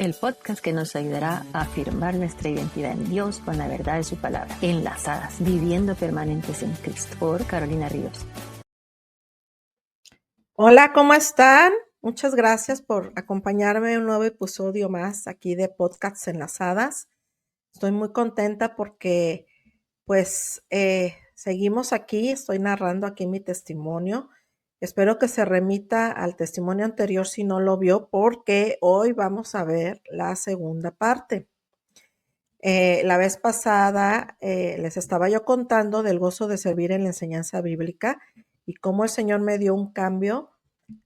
el podcast que nos ayudará a afirmar nuestra identidad en Dios con la verdad de su palabra. Enlazadas, viviendo permanentes en Cristo, por Carolina Ríos. Hola, ¿cómo están? Muchas gracias por acompañarme en un nuevo episodio más aquí de Podcasts Enlazadas. Estoy muy contenta porque seguimos aquí, estoy narrando aquí mi testimonio. Espero que se remita al testimonio anterior si no lo vio, porque hoy vamos a ver la segunda parte. La vez pasada les estaba yo contando del gozo de servir en la enseñanza bíblica y cómo el Señor me dio un cambio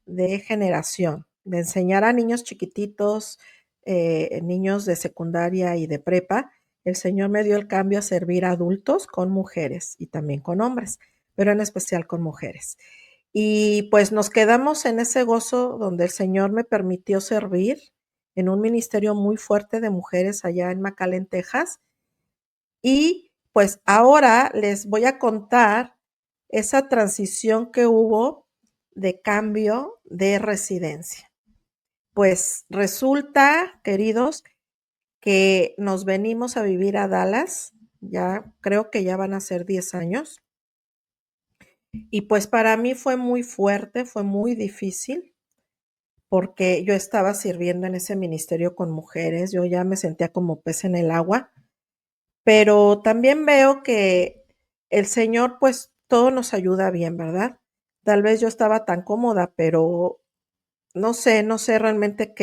de generación, de enseñar a niños chiquititos, niños de secundaria y de prepa. El Señor me dio el cambio a servir a adultos con mujeres y también con hombres, pero en especial con mujeres. Y pues nos quedamos en ese gozo donde el Señor me permitió servir en un ministerio muy fuerte de mujeres allá en McAllen, Texas. Y pues ahora les voy a contar esa transición que hubo de cambio de residencia. Pues resulta, queridos, que nos venimos a vivir a Dallas, ya creo que ya van a ser 10 años. Y pues para mí fue muy fuerte, fue muy difícil, porque yo estaba sirviendo en ese ministerio con mujeres, yo ya me sentía como pez en el agua, pero también veo que el Señor, pues todo nos ayuda bien, ¿verdad? Tal vez yo estaba tan cómoda, pero no sé realmente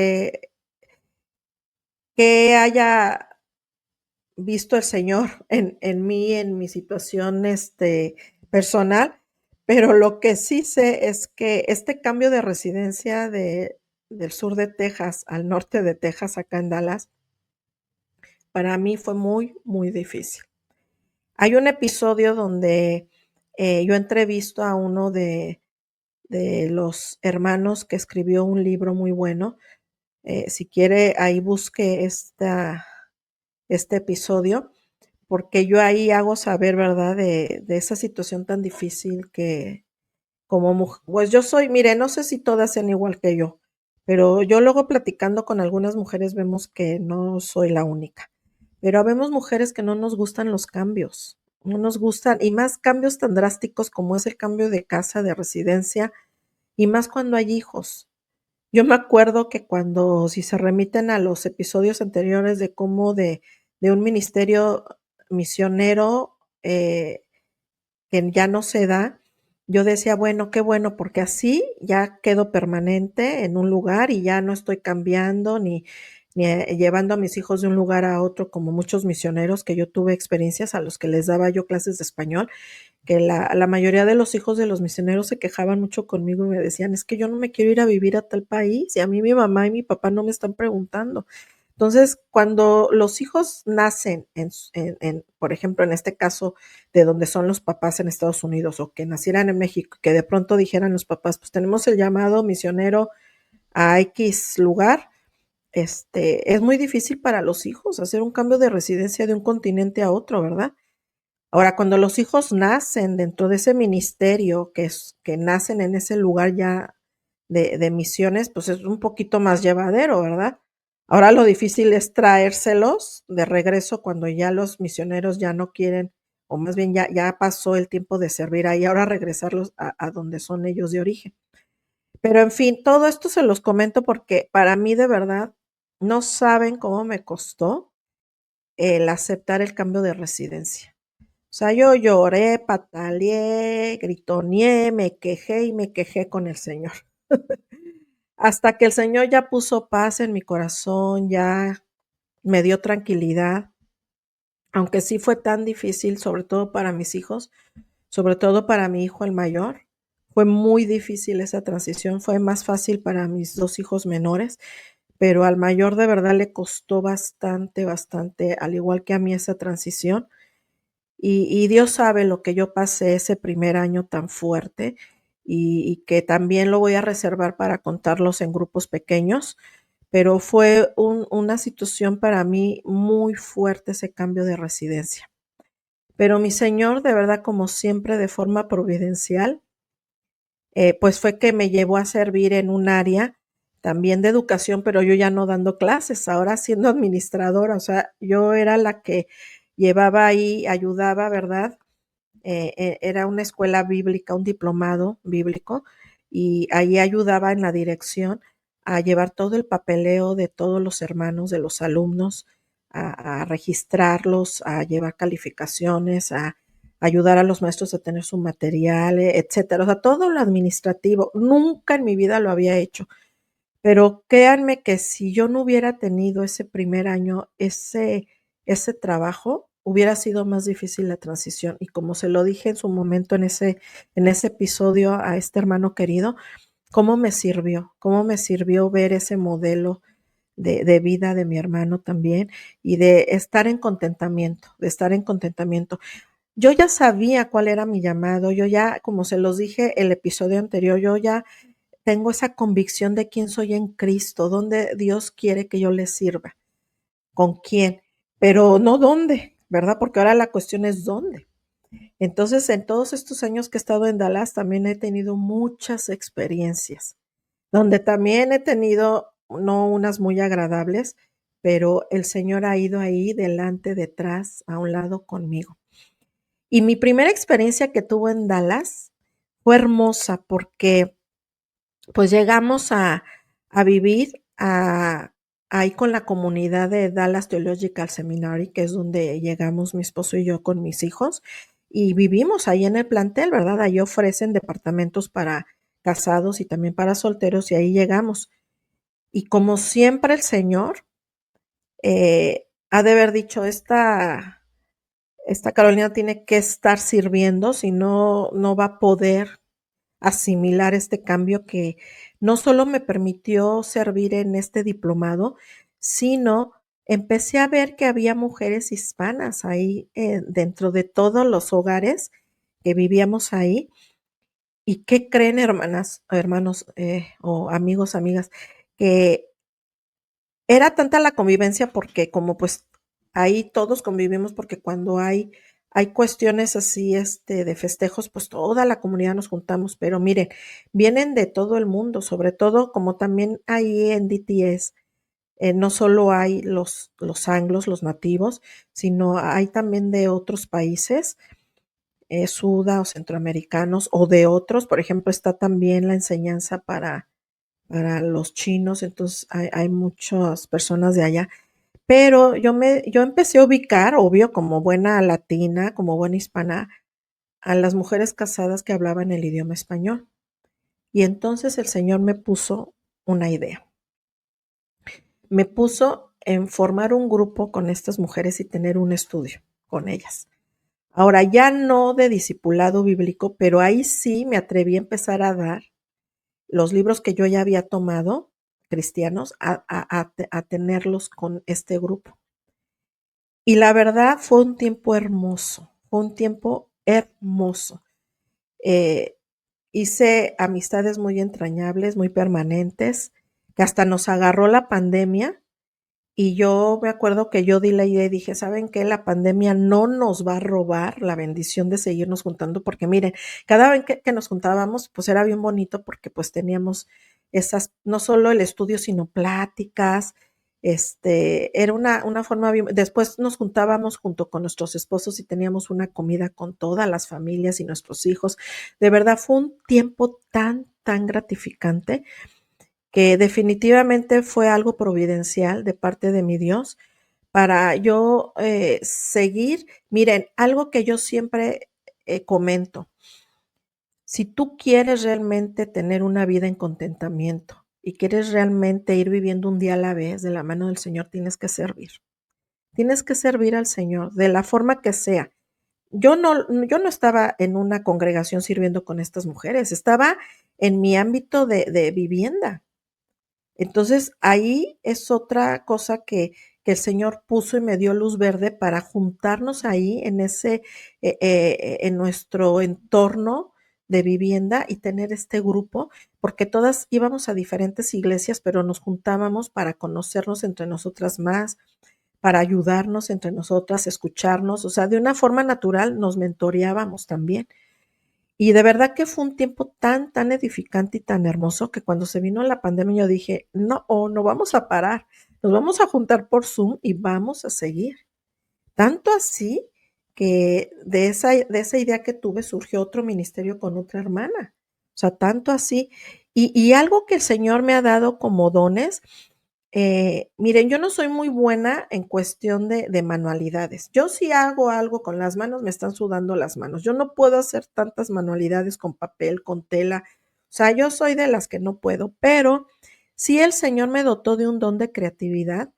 qué haya visto el Señor en mí, en mi situación personal, pero lo que sí sé es que este cambio de residencia del sur de Texas al norte de Texas, acá en Dallas, para mí fue muy, muy difícil. Hay un episodio donde yo entrevisto a uno de los hermanos que escribió un libro muy bueno. Si quiere, ahí busque este episodio, porque yo ahí hago saber, ¿verdad?, de esa situación tan difícil que como mujer, pues yo soy, mire, no sé si todas sean igual que yo, pero yo luego platicando con algunas mujeres vemos que no soy la única, pero habemos mujeres que no nos gustan los cambios, no nos gustan, y más cambios tan drásticos como es el cambio de casa, de residencia, y más cuando hay hijos. Yo me acuerdo que cuando, si se remiten a los episodios anteriores de cómo de un ministerio misionero que ya no se da, yo decía, bueno, qué bueno, porque así ya quedo permanente en un lugar y ya no estoy cambiando ni llevando a mis hijos de un lugar a otro como muchos misioneros que yo tuve experiencias a los que les daba yo clases de español, que la mayoría de los hijos de los misioneros se quejaban mucho conmigo y me decían, es que yo no me quiero ir a vivir a tal país y a mí mi mamá y mi papá no me están preguntando. Entonces, cuando los hijos nacen, por ejemplo, en este caso, de donde son los papás en Estados Unidos o que nacieran en México, que de pronto dijeran los papás, pues tenemos el llamado misionero a X lugar, es muy difícil para los hijos hacer un cambio de residencia de un continente a otro, ¿verdad? Ahora, cuando los hijos nacen dentro de ese ministerio, que nacen en ese lugar ya de misiones, pues es un poquito más llevadero, ¿verdad? Ahora lo difícil es traérselos de regreso cuando ya los misioneros ya no quieren, o más bien ya pasó el tiempo de servir ahí, ahora regresarlos a donde son ellos de origen. Pero en fin, todo esto se los comento porque para mí de verdad no saben cómo me costó el aceptar el cambio de residencia. O sea, yo lloré, pataleé, gritoneé, me quejé y me quejé con el Señor. Hasta que el Señor ya puso paz en mi corazón, ya me dio tranquilidad, aunque sí fue tan difícil, sobre todo para mis hijos, sobre todo para mi hijo el mayor. Fue muy difícil esa transición, fue más fácil para mis 2 hijos menores, pero al mayor de verdad le costó bastante, bastante, al igual que a mí esa transición. Y Dios sabe lo que yo pasé ese primer año tan fuerte y que también lo voy a reservar para contarlos en grupos pequeños, pero fue una situación para mí muy fuerte ese cambio de residencia. Pero mi Señor, de verdad, como siempre, de forma providencial, pues fue que me llevó a servir en un área también de educación, pero yo ya no dando clases, ahora siendo administradora, o sea, yo era la que llevaba ahí, ayudaba, ¿verdad? Era una escuela bíblica, un diplomado bíblico, y ahí ayudaba en la dirección a llevar todo el papeleo de todos los hermanos, de los alumnos, a registrarlos, a llevar calificaciones, a ayudar a los maestros a tener su material, etcétera. O sea, todo lo administrativo. Nunca en mi vida lo había hecho. Pero créanme que si yo no hubiera tenido ese primer año, ese trabajo, hubiera sido más difícil la transición. Y como se lo dije en su momento en ese episodio a este hermano querido, cómo me sirvió ver ese modelo de vida de mi hermano también y de estar en contentamiento, de estar en contentamiento. Yo ya sabía cuál era mi llamado, yo ya, como se los dije el episodio anterior, yo ya tengo esa convicción de quién soy en Cristo, dónde Dios quiere que yo le sirva, con quién, pero no dónde, ¿verdad? Porque ahora la cuestión es dónde. Entonces, en todos estos años que he estado en Dallas, también he tenido muchas experiencias, donde también he tenido, no unas muy agradables, pero el Señor ha ido ahí delante, detrás, a un lado conmigo. Y mi primera experiencia que tuve en Dallas fue hermosa porque pues llegamos a vivir ahí con la comunidad de Dallas Theological Seminary, que es donde llegamos mi esposo y yo con mis hijos, y vivimos ahí en el plantel, ¿verdad? Ahí ofrecen departamentos para casados y también para solteros, y ahí llegamos. Y como siempre el Señor ha de haber dicho, esta Carolina tiene que estar sirviendo, si no, no va a poder asimilar este cambio que no solo me permitió servir en este diplomado, sino empecé a ver que había mujeres hispanas ahí dentro de todos los hogares que vivíamos ahí. ¿Y qué creen, hermanas, hermanos o amigos, amigas? Que era tanta la convivencia porque como pues ahí todos convivimos porque cuando hay cuestiones así, de festejos, pues toda la comunidad nos juntamos, pero miren, vienen de todo el mundo, sobre todo como también ahí en DTS, no solo hay los anglos, los nativos, sino hay también de otros países, suda o centroamericanos o de otros, por ejemplo, está también la enseñanza para los chinos, entonces hay muchas personas de allá. Pero yo empecé a ubicar, obvio, como buena latina, como buena hispana, a las mujeres casadas que hablaban el idioma español. Y entonces el Señor me puso una idea. Me puso en formar un grupo con estas mujeres y tener un estudio con ellas. Ahora, ya no de discipulado bíblico, pero ahí sí me atreví a empezar a dar los libros que yo ya había tomado, cristianos, a tenerlos con este grupo. Y la verdad fue un tiempo hermoso, fue un tiempo hermoso. Eh, Hice amistades muy entrañables, muy permanentes, que hasta nos agarró la pandemia. Y yo me acuerdo que yo di la idea y dije, ¿saben qué? La pandemia no nos va a robar la bendición de seguirnos juntando, porque miren, cada vez que nos juntábamos, pues era bien bonito porque pues teníamos esas, no solo el estudio, sino pláticas, era una forma bien, después nos juntábamos junto con nuestros esposos y teníamos una comida con todas las familias y nuestros hijos. De verdad fue un tiempo tan, tan gratificante que definitivamente fue algo providencial de parte de mi Dios para yo seguir. Miren, algo que yo siempre comento, si tú quieres realmente tener una vida en contentamiento y quieres realmente ir viviendo un día a la vez de la mano del Señor, tienes que servir. Tienes que servir al Señor de la forma que sea. Yo no estaba en una congregación sirviendo con estas mujeres, estaba en mi ámbito de vivienda. Entonces, ahí es otra cosa que el Señor puso y me dio luz verde para juntarnos ahí en en nuestro entorno de vivienda y tener este grupo, porque todas íbamos a diferentes iglesias, pero nos juntábamos para conocernos entre nosotras más, para ayudarnos entre nosotras, escucharnos, o sea, de una forma natural nos mentoreábamos también. Y de verdad que fue un tiempo tan, tan edificante y tan hermoso que cuando se vino la pandemia yo dije, no, no vamos a parar, nos vamos a juntar por Zoom y vamos a seguir. Tanto así que de esa idea que tuve surgió otro ministerio con otra hermana. O sea, tanto así. Y algo que el Señor me ha dado como dones, miren, yo no soy muy buena en cuestión de manualidades. Yo si hago algo con las manos, me están sudando las manos. Yo no puedo hacer tantas manualidades con papel, con tela. O sea, yo soy de las que no puedo, pero sí el Señor me dotó de un don de creatividad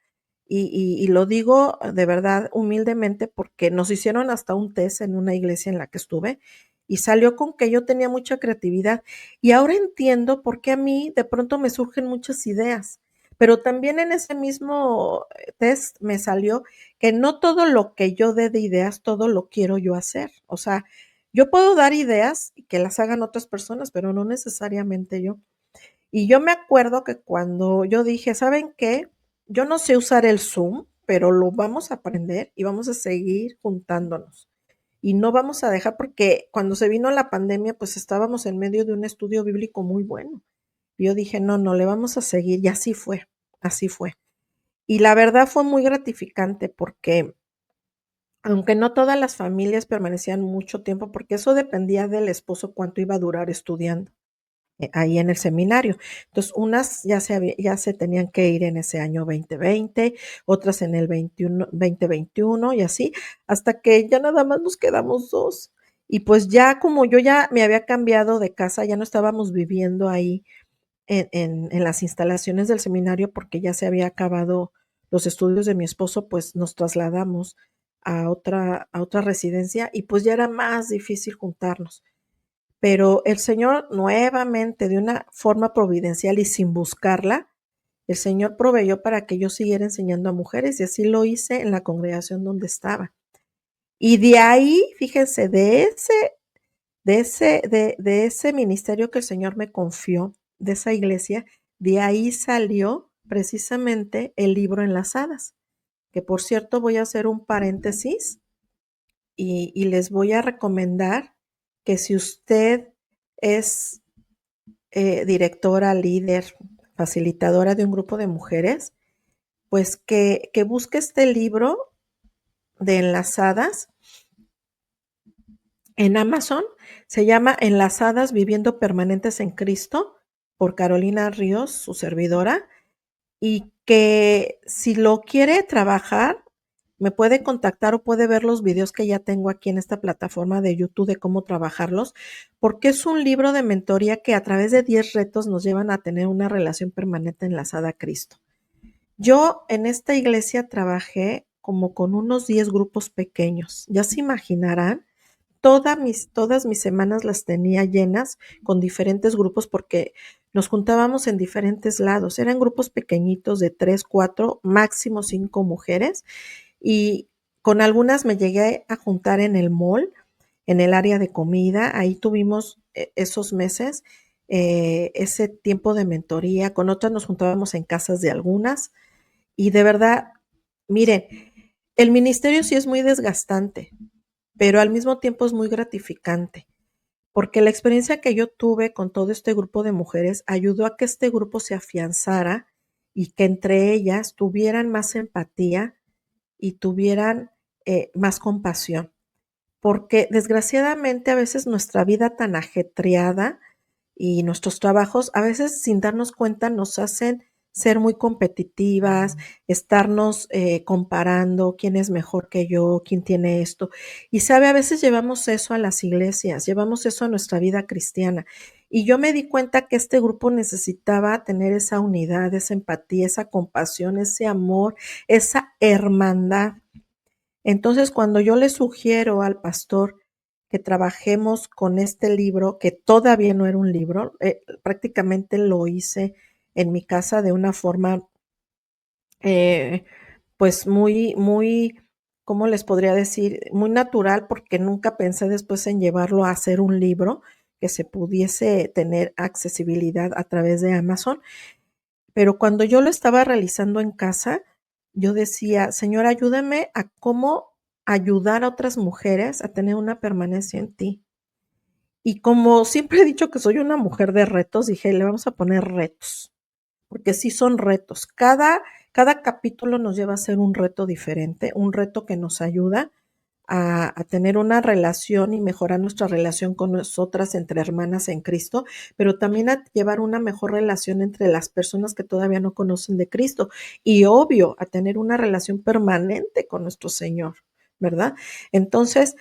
y lo digo de verdad humildemente porque nos hicieron hasta un test en una iglesia en la que estuve y salió con que yo tenía mucha creatividad. Y ahora entiendo por qué a mí de pronto me surgen muchas ideas. Pero también en ese mismo test me salió que no todo lo que yo dé de ideas, todo lo quiero yo hacer. O sea, yo puedo dar ideas y que las hagan otras personas, pero no necesariamente yo. Y yo me acuerdo que cuando yo dije, ¿saben qué? Yo no sé usar el Zoom, pero lo vamos a aprender y vamos a seguir juntándonos. Y no vamos a dejar porque cuando se vino la pandemia, pues estábamos en medio de un estudio bíblico muy bueno. Y yo dije, no, le vamos a seguir. Y así fue, así fue. Y la verdad fue muy gratificante porque aunque no todas las familias permanecían mucho tiempo, porque eso dependía del esposo cuánto iba a durar estudiando ahí en el seminario. Entonces, unas ya se tenían que ir en ese año 2020, otras en el 2021 y así, hasta que ya nada más nos quedamos dos. Y pues ya como yo ya me había cambiado de casa, ya no estábamos viviendo ahí en las instalaciones del seminario porque ya se había acabado los estudios de mi esposo, pues nos trasladamos a otra residencia y pues ya era más difícil juntarnos. Pero el Señor nuevamente, de una forma providencial y sin buscarla, el Señor proveyó para que yo siguiera enseñando a mujeres y así lo hice en la congregación donde estaba. Y de ahí, fíjense, de ese ministerio que el Señor me confió, de esa iglesia, de ahí salió precisamente el libro Enlazadas, que por cierto voy a hacer un paréntesis y les voy a recomendar que si usted es directora, líder, facilitadora de un grupo de mujeres, pues que busque este libro de Enlazadas en Amazon. Se llama Enlazadas Viviendo Permanentes en Cristo por Carolina Ríos, su servidora, y que si lo quiere trabajar, me puede contactar o puede ver los videos que ya tengo aquí en esta plataforma de YouTube de cómo trabajarlos, porque es un libro de mentoría que a través de 10 retos nos llevan a tener una relación permanente enlazada a Cristo. Yo en esta iglesia trabajé como con unos 10 grupos pequeños. Ya se imaginarán, todas mis semanas las tenía llenas con diferentes grupos porque nos juntábamos en diferentes lados. Eran grupos pequeñitos de 3, 4, máximo 5 mujeres y con algunas me llegué a juntar en el mall, en el área de comida. Ahí tuvimos esos meses, ese tiempo de mentoría. Con otras nos juntábamos en casas de algunas y de verdad, miren, el ministerio sí es muy desgastante, pero al mismo tiempo es muy gratificante, porque la experiencia que yo tuve con todo este grupo de mujeres ayudó a que este grupo se afianzara y que entre ellas tuvieran más empatía y tuvieran más compasión, porque desgraciadamente a veces nuestra vida tan ajetreada y nuestros trabajos a veces sin darnos cuenta nos hacen ser muy competitivas, estarnos comparando quién es mejor que yo, quién tiene esto. Y sabe, a veces llevamos eso a las iglesias, llevamos eso a nuestra vida cristiana. Y yo me di cuenta que este grupo necesitaba tener esa unidad, esa empatía, esa compasión, ese amor, esa hermandad. Entonces, cuando yo le sugiero al pastor que trabajemos con este libro, que todavía no era un libro, prácticamente lo hice en mi casa de una forma, eh, pues muy, ¿cómo les podría decir? Muy natural, porque nunca pensé después en llevarlo a hacer un libro que se pudiese tener accesibilidad a través de Amazon. Pero cuando yo lo estaba realizando en casa, yo decía, Señor, ayúdame a cómo ayudar a otras mujeres a tener una permanencia en ti. Y como siempre he dicho que soy una mujer de retos, dije, le vamos a poner retos, porque sí son retos. Cada capítulo nos lleva a ser un reto diferente, un reto que nos ayuda a tener una relación y mejorar nuestra relación con nosotras entre hermanas en Cristo, pero también a llevar una mejor relación entre las personas que todavía no conocen de Cristo y obvio, a tener una relación permanente con nuestro Señor, ¿verdad? Entonces,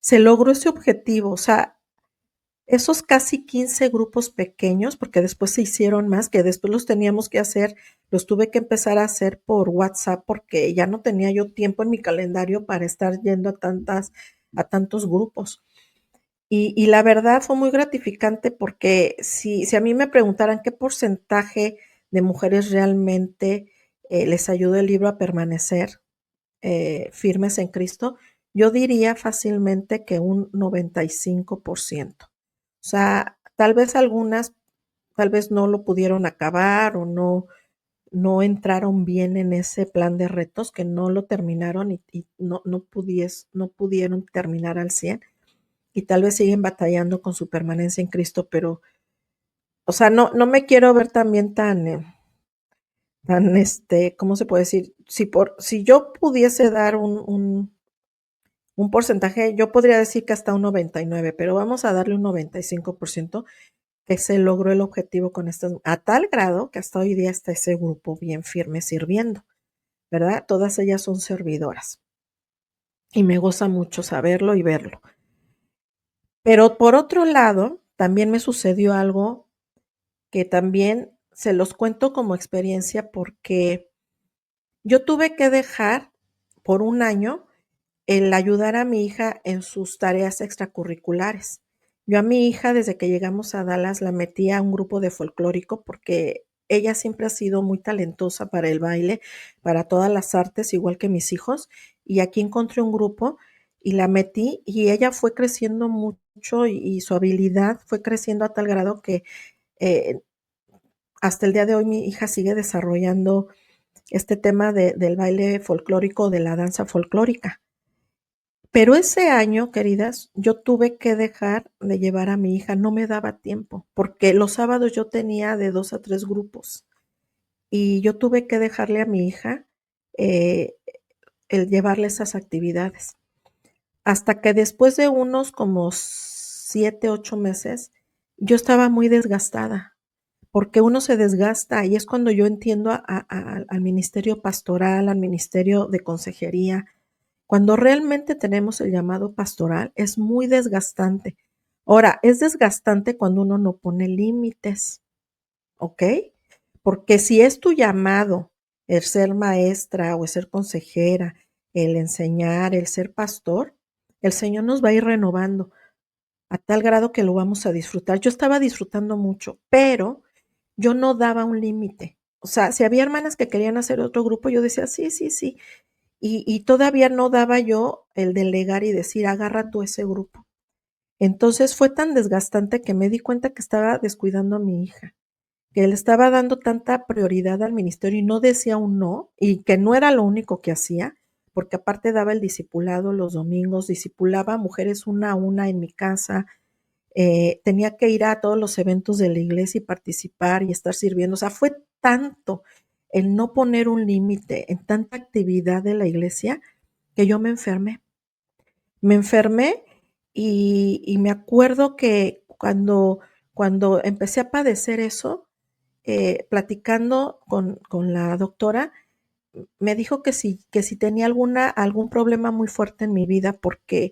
se logró ese objetivo, o sea, esos casi 15 grupos pequeños, porque después se hicieron más, que después los teníamos que hacer, los tuve que empezar a hacer por WhatsApp porque ya no tenía yo tiempo en mi calendario para estar yendo a tantos grupos. Y la verdad fue muy gratificante porque si a mí me preguntaran qué porcentaje de mujeres realmente les ayuda el libro a permanecer firmes en Cristo, yo diría fácilmente que un 95%. O sea, tal vez algunas, tal vez no lo pudieron acabar o no entraron bien en ese plan de retos, que no lo terminaron y no pudieron terminar al 100 y tal vez siguen batallando con su permanencia en Cristo, pero, o sea, no me quiero ver también ¿cómo se puede decir? Si yo pudiese dar un porcentaje, yo podría decir que hasta un 99, pero vamos a darle un 95% que se logró el objetivo con estas, a tal grado que hasta hoy día está ese grupo bien firme sirviendo, ¿verdad? Todas ellas son servidoras y me goza mucho saberlo y verlo. Pero por otro lado, también me sucedió algo que también se los cuento como experiencia porque yo tuve que dejar por un año el ayudar a mi hija en sus tareas extracurriculares. Yo a mi hija, desde que llegamos a Dallas, la metí a un grupo de folclórico porque ella siempre ha sido muy talentosa para el baile, para todas las artes, igual que mis hijos. Y aquí encontré un grupo y la metí y ella fue creciendo mucho y su habilidad fue creciendo a tal grado que eh, hasta el día de hoy mi hija sigue desarrollando este tema del baile folclórico, de la danza folclórica. Pero ese año, queridas, yo tuve que dejar de llevar a mi hija, no me daba tiempo, porque los sábados yo tenía de 2 a 3 grupos y yo tuve que dejarle a mi hija eh, el llevarle esas actividades. Hasta que después de unos como 7, 8 meses, yo estaba muy desgastada, porque uno se desgasta y es cuando yo entiendo al ministerio pastoral, al ministerio de consejería, cuando realmente tenemos el llamado pastoral, es muy desgastante. Ahora, es desgastante cuando uno no pone límites, ¿ok? Porque si es tu llamado el ser maestra o el ser consejera, el enseñar, el ser pastor, el Señor nos va a ir renovando a tal grado que lo vamos a disfrutar. Yo estaba disfrutando mucho, pero yo no daba un límite. O sea, si había hermanas que querían hacer otro grupo, yo decía, sí, sí, sí, y todavía no daba yo el delegar y decir, agarra tú ese grupo. Entonces fue tan desgastante que me di cuenta que estaba descuidando a mi hija, que le estaba dando tanta prioridad al ministerio y no decía un no, y que no era lo único que hacía, porque aparte daba el discipulado los domingos, discipulaba a mujeres una a una en mi casa, tenía que ir a todos los eventos de la iglesia y participar y estar sirviendo. O sea, fue tanto el no poner un límite en tanta actividad de la iglesia que yo me enfermé. Me enfermé y me acuerdo que cuando empecé a padecer eso, platicando con la doctora, me dijo que si tenía algún problema muy fuerte en mi vida, porque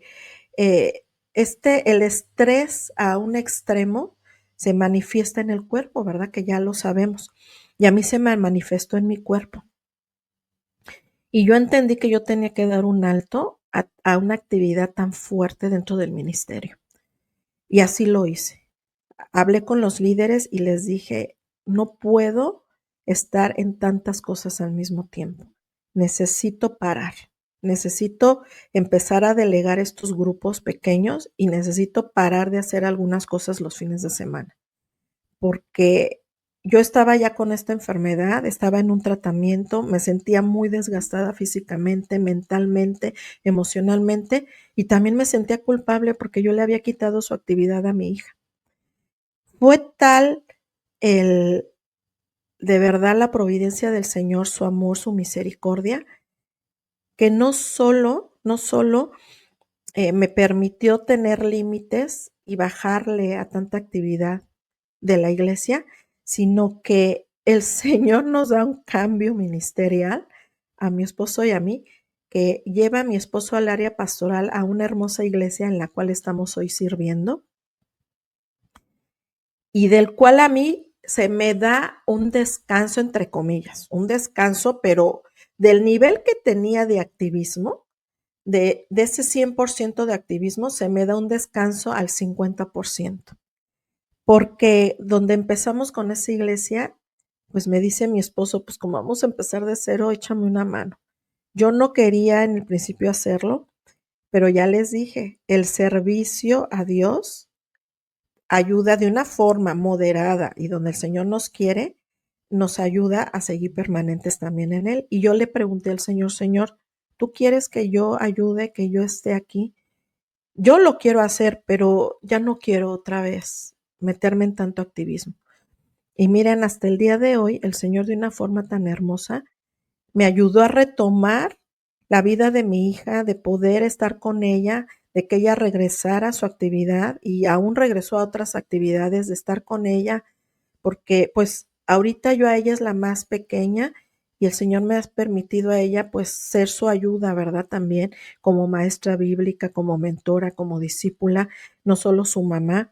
eh, el estrés a un extremo se manifiesta en el cuerpo, ¿verdad? Que ya lo sabemos. Y a mí se me manifestó en mi cuerpo. Y yo entendí que yo tenía que dar un alto a una actividad tan fuerte dentro del ministerio. Y así lo hice. Hablé con los líderes y les dije, no puedo estar en tantas cosas al mismo tiempo. Necesito parar. Necesito empezar a delegar estos grupos pequeños y necesito parar de hacer algunas cosas los fines de semana. Porque yo estaba ya con esta enfermedad, estaba en un tratamiento, me sentía muy desgastada físicamente, mentalmente, emocionalmente, y también me sentía culpable porque yo le había quitado su actividad a mi hija. Fue tal el de verdad la providencia del Señor, su amor, su misericordia, que no solo me permitió tener límites y bajarle a tanta actividad de la iglesia, sino que el Señor nos da un cambio ministerial a mi esposo y a mí, que lleva a mi esposo al área pastoral a una hermosa iglesia en la cual estamos hoy sirviendo y del cual a mí se me da un descanso, entre comillas, un descanso, pero del nivel que tenía de activismo, de ese 100% de activismo, se me da un descanso al 50%. Porque donde empezamos con esa iglesia, pues me dice mi esposo, pues como vamos a empezar de cero, échame una mano. Yo no quería en el principio hacerlo, pero ya les dije, el servicio a Dios ayuda de una forma moderada y donde el Señor nos quiere, nos ayuda a seguir permanentes también en Él. Y yo le pregunté al Señor, Señor, ¿tú quieres que yo ayude, que yo esté aquí? Yo lo quiero hacer, pero ya no quiero otra vez meterme en tanto activismo. Y miren, hasta el día de hoy, el Señor de una forma tan hermosa me ayudó a retomar la vida de mi hija, de poder estar con ella, de que ella regresara a su actividad y aún regresó a otras actividades, de estar con ella, porque pues ahorita yo a ella es la más pequeña y el Señor me ha permitido a ella pues ser su ayuda, ¿verdad? También como maestra bíblica, como mentora, como discípula, no solo su mamá.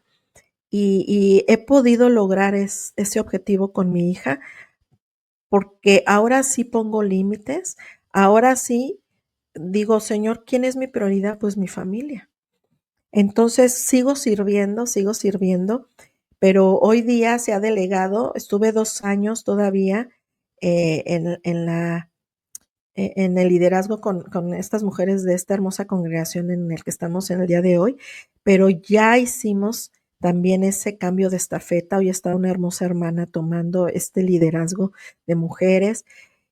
Y he podido lograr ese objetivo con mi hija porque ahora sí pongo límites, ahora sí digo, Señor, ¿quién es mi prioridad? Pues mi familia. Entonces sigo sirviendo, pero hoy día se ha delegado, estuve 2 años todavía en el liderazgo con estas mujeres de esta hermosa congregación en el que estamos en el día de hoy, pero ya hicimos también ese cambio de estafeta. Hoy está una hermosa hermana tomando este liderazgo de mujeres.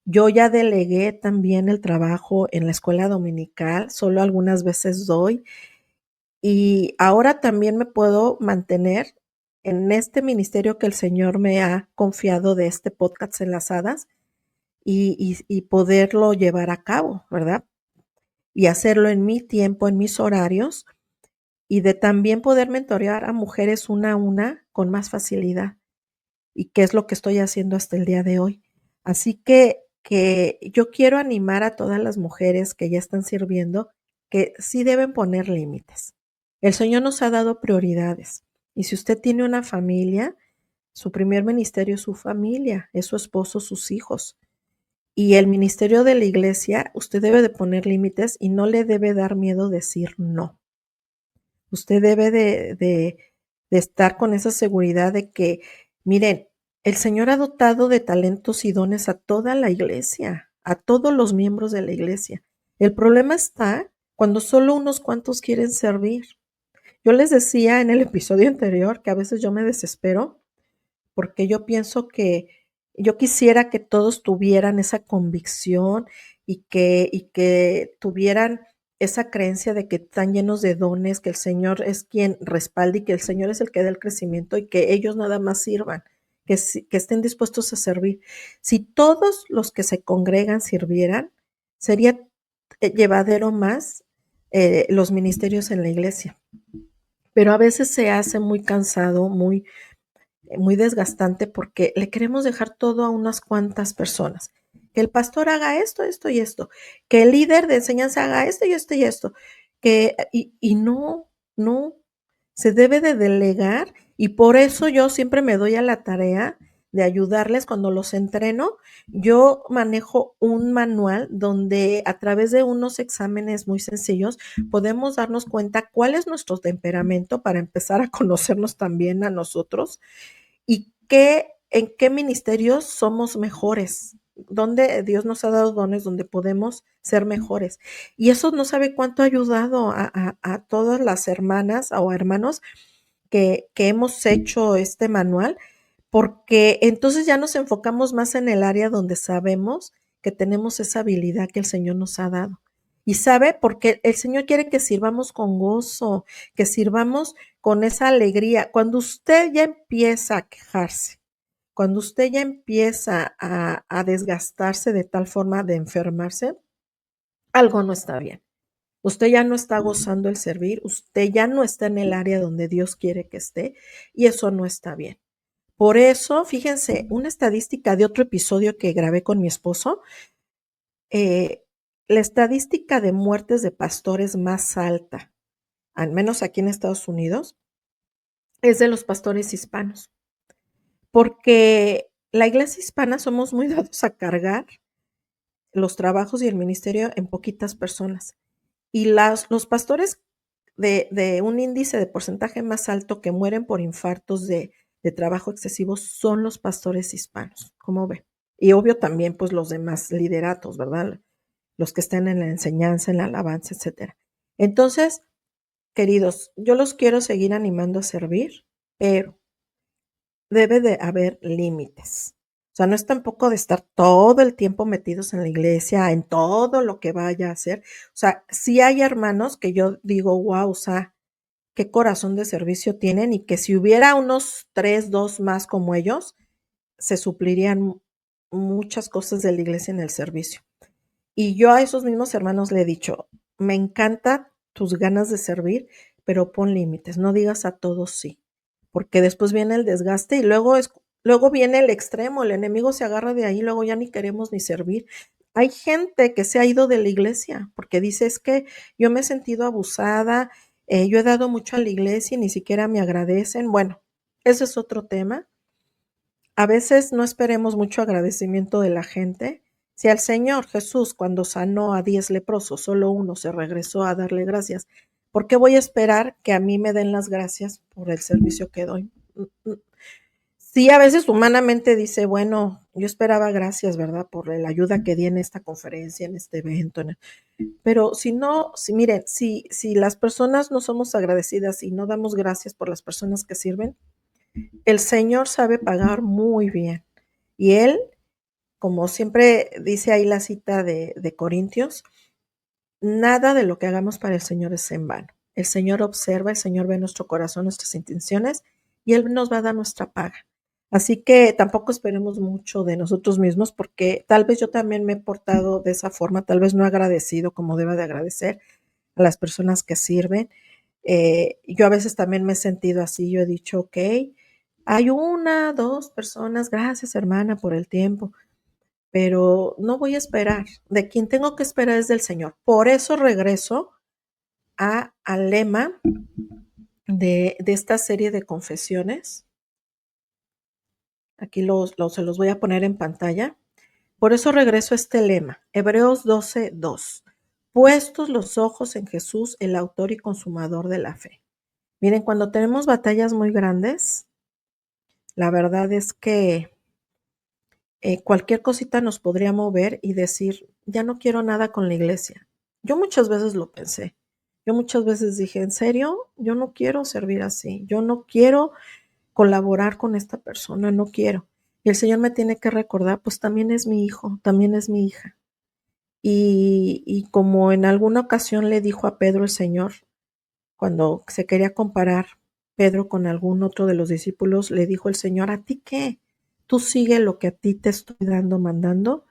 Yo ya delegué también el trabajo en la escuela dominical, solo algunas veces doy. Y ahora también me puedo mantener en este ministerio que el Señor me ha confiado de este podcast Enlazadas y poderlo llevar a cabo, ¿verdad? Y hacerlo en mi tiempo, en mis horarios y de también poder mentorear a mujeres una a una con más facilidad. Y qué es lo que estoy haciendo hasta el día de hoy. Así que yo quiero animar a todas las mujeres que ya están sirviendo que sí deben poner límites. El Señor nos ha dado prioridades. Y si usted tiene una familia, su primer ministerio es su familia, es su esposo, sus hijos. Y el ministerio de la iglesia, usted debe de poner límites y no le debe dar miedo decir no. Usted debe de estar con esa seguridad de que, miren, el Señor ha dotado de talentos y dones a toda la iglesia, a todos los miembros de la iglesia. El problema está cuando solo unos cuantos quieren servir. Yo les decía en el episodio anterior que a veces yo me desespero porque yo pienso que yo quisiera que todos tuvieran esa convicción y que tuvieran esa creencia de que están llenos de dones, que el Señor es quien respalda y que el Señor es el que da el crecimiento y que ellos nada más sirvan, que estén dispuestos a servir. Si todos los que se congregan sirvieran, sería llevadero más los ministerios en la iglesia. Pero a veces se hace muy cansado, muy desgastante porque le queremos dejar todo a unas cuantas personas. Que el pastor haga esto, esto y esto. Que el líder de enseñanza haga esto y esto y esto. Y no, se debe de delegar y por eso yo siempre me doy a la tarea de ayudarles cuando los entreno. Yo manejo un manual donde a través de unos exámenes muy sencillos podemos darnos cuenta cuál es nuestro temperamento para empezar a conocernos también a nosotros y en qué ministerios somos mejores, donde Dios nos ha dado dones donde podemos ser mejores. Y eso no sabe cuánto ha ayudado a todas las hermanas o hermanos que hemos hecho este manual, porque entonces ya nos enfocamos más en el área donde sabemos que tenemos esa habilidad que el Señor nos ha dado. Y sabe, porque el Señor quiere que sirvamos con gozo, que sirvamos con esa alegría. Cuando usted ya empieza a quejarse, cuando usted ya empieza a desgastarse de tal forma de enfermarse, algo no está bien. Usted ya no está gozando el servir, usted ya no está en el área donde Dios quiere que esté y eso no está bien. Por eso, fíjense, una estadística de otro episodio que grabé con mi esposo, eh, la estadística de muertes de pastores más alta, al menos aquí en Estados Unidos, es de los pastores hispanos, porque la iglesia hispana somos muy dados a cargar los trabajos y el ministerio en poquitas personas. Y los pastores de un índice de porcentaje más alto que mueren por infartos de trabajo excesivo son los pastores hispanos, ¿cómo ve? Y obvio también pues los demás lideratos, ¿verdad? Los que están en la enseñanza, en la alabanza, etcétera. Entonces, queridos, yo los quiero seguir animando a servir, pero debe de haber límites. O sea, no es tampoco de estar todo el tiempo metidos en la iglesia, en todo lo que vaya a hacer. O sea, sí hay hermanos que yo digo, wow, o sea, qué corazón de servicio tienen y que si hubiera unos 3, 2 más como ellos, se suplirían muchas cosas de la iglesia en el servicio. Y yo a esos mismos hermanos le he dicho, me encanta tus ganas de servir, pero pon límites, no digas a todos sí, porque después viene el desgaste y luego viene el extremo, el enemigo se agarra de ahí, luego ya ni queremos ni servir. Hay gente que se ha ido de la iglesia porque dice es que yo me he sentido abusada, yo he dado mucho a la iglesia y ni siquiera me agradecen. Bueno, ese es otro tema. A veces no esperemos mucho agradecimiento de la gente. Si al Señor Jesús, cuando sanó a 10 leprosos, solo uno se regresó a darle gracias, ¿por qué voy a esperar que a mí me den las gracias por el servicio que doy? Sí, a veces humanamente dice, bueno, yo esperaba gracias, ¿verdad? Por la ayuda que di en esta conferencia, en este evento. Pero si no, si miren, si las personas no somos agradecidas y no damos gracias por las personas que sirven, el Señor sabe pagar muy bien. Y Él, como siempre dice ahí la cita de Corintios, nada de lo que hagamos para el Señor es en vano. El Señor observa, el Señor ve nuestro corazón, nuestras intenciones, y Él nos va a dar nuestra paga. Así que tampoco esperemos mucho de nosotros mismos, porque tal vez yo también me he portado de esa forma, tal vez no agradecido como deba de agradecer a las personas que sirven. Yo a veces también me he sentido así, yo he dicho, ok, hay una, dos personas, gracias hermana por el tiempo, pero no voy a esperar. De quien tengo que esperar es del Señor. Por eso regreso al lema de esta serie de confesiones. Aquí se los voy a poner en pantalla. Por eso regreso a este lema, Hebreos 12:2. Puestos los ojos en Jesús, el autor y consumador de la fe. Miren, cuando tenemos batallas muy grandes, la verdad es que cualquier cosita nos podría mover y decir, ya no quiero nada con la iglesia. Yo muchas veces lo pensé. Yo muchas veces dije, ¿en serio? Yo no quiero servir así. Yo no quiero colaborar con esta persona, no quiero. Y el Señor me tiene que recordar, pues también es mi hijo, también es mi hija. Y como en alguna ocasión le dijo a Pedro el Señor, cuando se quería comparar Pedro con algún otro de los discípulos, le dijo el Señor, ¿a ti qué? Tú sigue lo que a ti te estoy dando, mandando,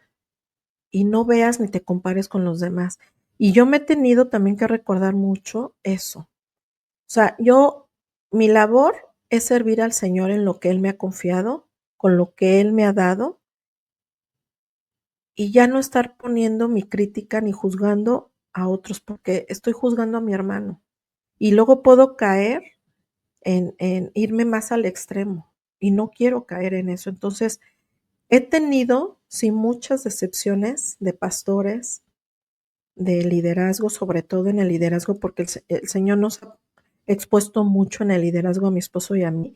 y no veas ni te compares con los demás. Y yo me he tenido también que recordar mucho eso. O sea, mi labor es servir al Señor en lo que Él me ha confiado, con lo que Él me ha dado, y ya no estar poniendo mi crítica ni juzgando a otros, porque estoy juzgando a mi hermano. Y luego puedo caer en irme más al extremo, y no quiero caer en eso. Entonces, he tenido, sí, muchas decepciones de pastores, de liderazgo, sobre todo en el liderazgo, porque el Señor nos ha expuesto mucho en el liderazgo a mi esposo y a mí.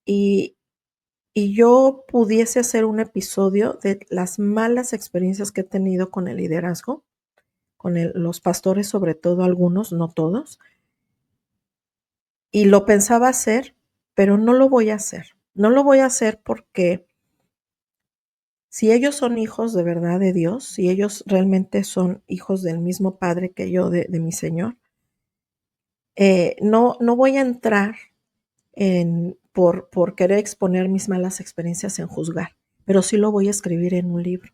Y, y yo pudiese hacer un episodio de las malas experiencias que he tenido con el liderazgo, con los pastores, sobre todo algunos, no todos. Y lo pensaba hacer, pero no lo voy a hacer. No lo voy a hacer porque si ellos son hijos de verdad de Dios, si ellos realmente son hijos del mismo Padre que yo, de mi Señor, no voy a entrar por querer exponer mis malas experiencias en juzgar, pero sí lo voy a escribir en un libro.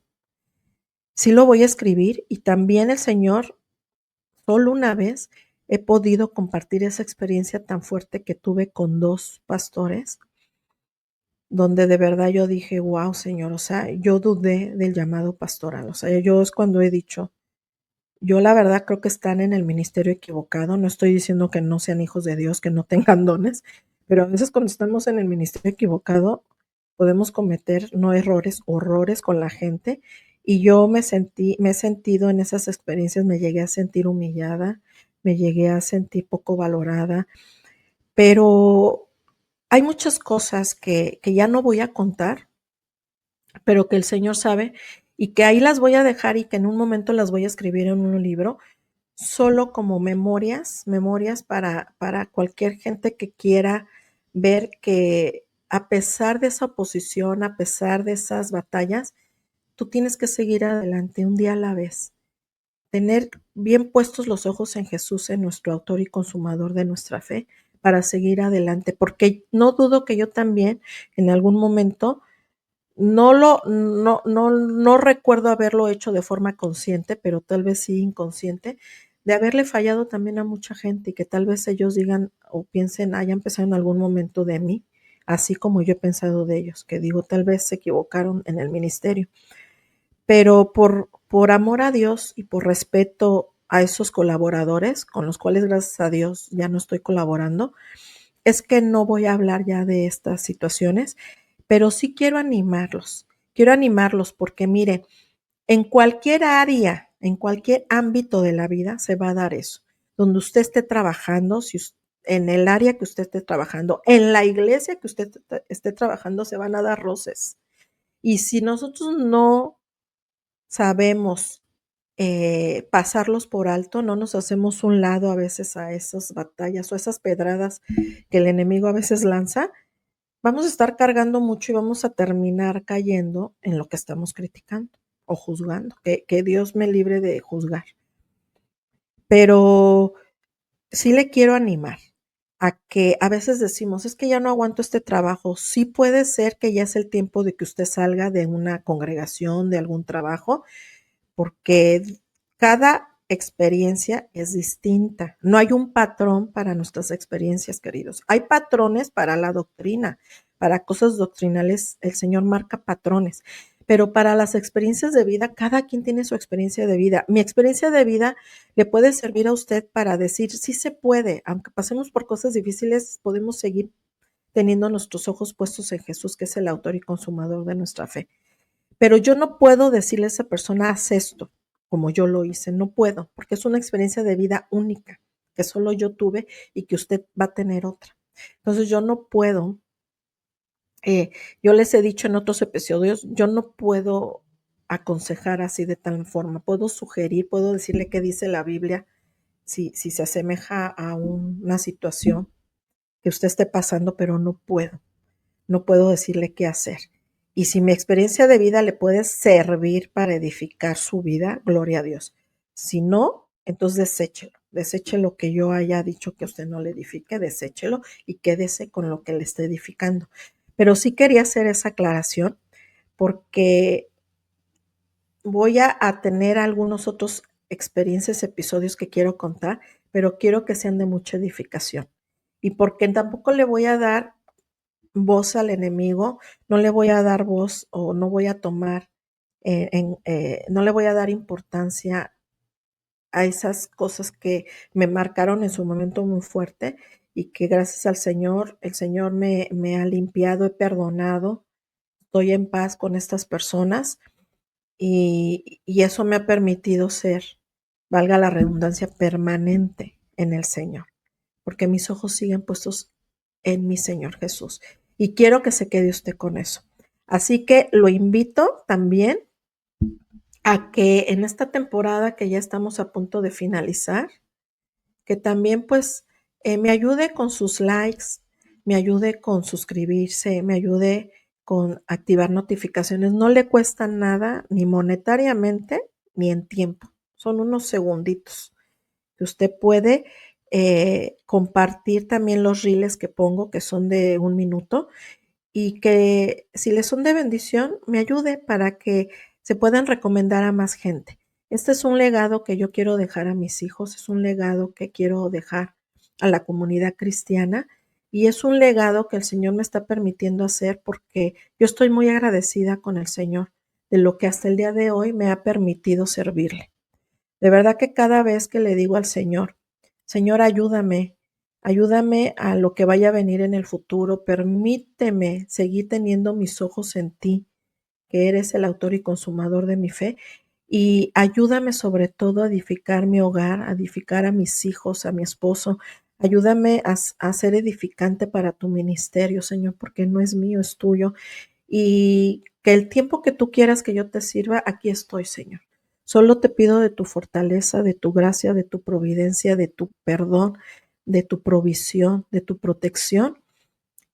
Sí lo voy a escribir, y también el Señor, solo una vez he podido compartir esa experiencia tan fuerte que tuve con 2 pastores, donde de verdad yo dije: "Guau, Señor", o sea, yo dudé del llamado pastoral, o sea, yo es cuando he dicho: "Yo la verdad creo que están en el ministerio equivocado", no estoy diciendo que no sean hijos de Dios, que no tengan dones, pero a veces cuando estamos en el ministerio equivocado podemos cometer, no errores, horrores con la gente, y yo me he sentido en esas experiencias, me llegué a sentir humillada, me llegué a sentir poco valorada, pero hay muchas cosas que ya no voy a contar, pero que el Señor sabe, y que ahí las voy a dejar, y que en un momento las voy a escribir en un libro, solo como memorias para cualquier gente que quiera ver que a pesar de esa oposición, a pesar de esas batallas, tú tienes que seguir adelante un día a la vez. Tener bien puestos los ojos en Jesús, en nuestro autor y consumador de nuestra fe, para seguir adelante, porque no dudo que yo también en algún momento no recuerdo haberlo hecho de forma consciente, pero tal vez sí inconsciente, de haberle fallado también a mucha gente, y que tal vez ellos digan o piensen, hayan pensado en algún momento de mí, así como yo he pensado de ellos, que digo, tal vez se equivocaron en el ministerio. Pero por amor a Dios y por respeto a esos colaboradores, con los cuales, gracias a Dios, ya no estoy colaborando, es que no voy a hablar ya de estas situaciones, pero sí quiero animarlos. Quiero animarlos porque, mire, en cualquier área, en cualquier ámbito de la vida se va a dar eso. Donde usted esté trabajando, en el área que usted esté trabajando, en la iglesia que usted esté trabajando, se van a dar roces. Y si nosotros no sabemos pasarlos por alto, no nos hacemos un lado a veces a esas batallas o esas pedradas que el enemigo a veces lanza, vamos a estar cargando mucho y vamos a terminar cayendo en lo que estamos criticando o juzgando, que Dios me libre de juzgar. Pero sí le quiero animar a que a veces decimos, es que ya no aguanto este trabajo. Sí puede ser que ya es el tiempo de que usted salga de una congregación, de algún trabajo, porque cada experiencia es distinta. No hay un patrón para nuestras experiencias, queridos. Hay patrones para la doctrina, para cosas doctrinales, el Señor marca patrones, pero para las experiencias de vida, cada quien tiene su experiencia de vida. Mi experiencia de vida le puede servir a usted para decir, sí se puede, aunque pasemos por cosas difíciles, podemos seguir teniendo nuestros ojos puestos en Jesús, que es el autor y consumador de nuestra fe. Pero yo no puedo decirle a esa persona, haz esto, como yo lo hice, no puedo, porque es una experiencia de vida única, que solo yo tuve y que usted va a tener otra. Entonces yo no puedo, yo les he dicho en otros episodios, yo no puedo aconsejar así de tal forma, puedo sugerir, puedo decirle qué dice la Biblia, si se asemeja a una situación que usted esté pasando, pero no puedo decirle qué hacer. Y si mi experiencia de vida le puede servir para edificar su vida, gloria a Dios. Si no, entonces deséchelo. Deseche lo que yo haya dicho que a usted no le edifique, deséchelo y quédese con lo que le esté edificando. Pero sí quería hacer esa aclaración porque voy a tener algunos otros experiencias, episodios que quiero contar, pero quiero que sean de mucha edificación. Y porque tampoco le voy a dar voz al enemigo, no le voy a dar voz o no voy a tomar, no le voy a dar importancia a esas cosas que me marcaron en su momento muy fuerte y que gracias al Señor, el Señor me ha limpiado, he perdonado, estoy en paz con estas personas y eso me ha permitido ser, valga la redundancia, permanente en el Señor, porque mis ojos siguen puestos en mi Señor Jesús. Y quiero que se quede usted con eso. Así que lo invito también a que en esta temporada que ya estamos a punto de finalizar, que también pues me ayude con sus likes, me ayude con suscribirse, me ayude con activar notificaciones. No le cuesta nada, ni monetariamente, ni en tiempo. Son unos segunditos que usted puede compartir también los reels que pongo, que son de 1 minuto, y que si les son de bendición, me ayude para que se puedan recomendar a más gente. Este es un legado que yo quiero dejar a mis hijos, es un legado que quiero dejar a la comunidad cristiana y es un legado que el Señor me está permitiendo hacer porque yo estoy muy agradecida con el Señor de lo que hasta el día de hoy me ha permitido servirle. De verdad que cada vez que le digo al Señor, Señor, ayúdame, ayúdame a lo que vaya a venir en el futuro, permíteme seguir teniendo mis ojos en ti, que eres el autor y consumador de mi fe, y ayúdame sobre todo a edificar mi hogar, a edificar a mis hijos, a mi esposo. Ayúdame a ser edificante para tu ministerio, Señor, porque no es mío, es tuyo. Y que el tiempo que tú quieras que yo te sirva, aquí estoy, Señor. Solo te pido de tu fortaleza, de tu gracia, de tu providencia, de tu perdón, de tu provisión, de tu protección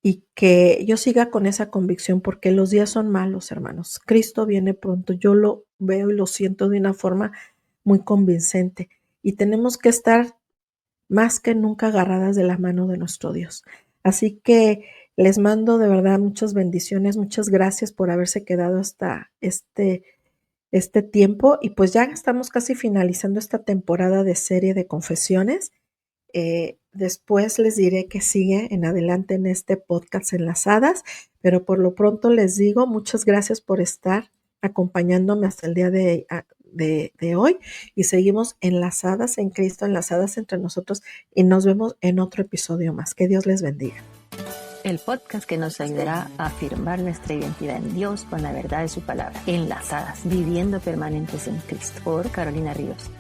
y que yo siga con esa convicción porque los días son malos, hermanos. Cristo viene pronto. Yo lo veo y lo siento de una forma muy convincente y tenemos que estar más que nunca agarradas de la mano de nuestro Dios. Así que les mando de verdad muchas bendiciones, muchas gracias por haberse quedado hasta este tiempo y pues ya estamos casi finalizando esta temporada de serie de confesiones. Después les diré que sigue en adelante en este podcast Enlazadas, pero por lo pronto les digo muchas gracias por estar acompañándome hasta el día de hoy y seguimos enlazadas en Cristo, enlazadas entre nosotros y nos vemos en otro episodio más. Que Dios les bendiga. El podcast que nos ayudará a afirmar nuestra identidad en Dios con la verdad de su palabra. Enlazadas, viviendo permanentes en Cristo. Por Carolina Ríos.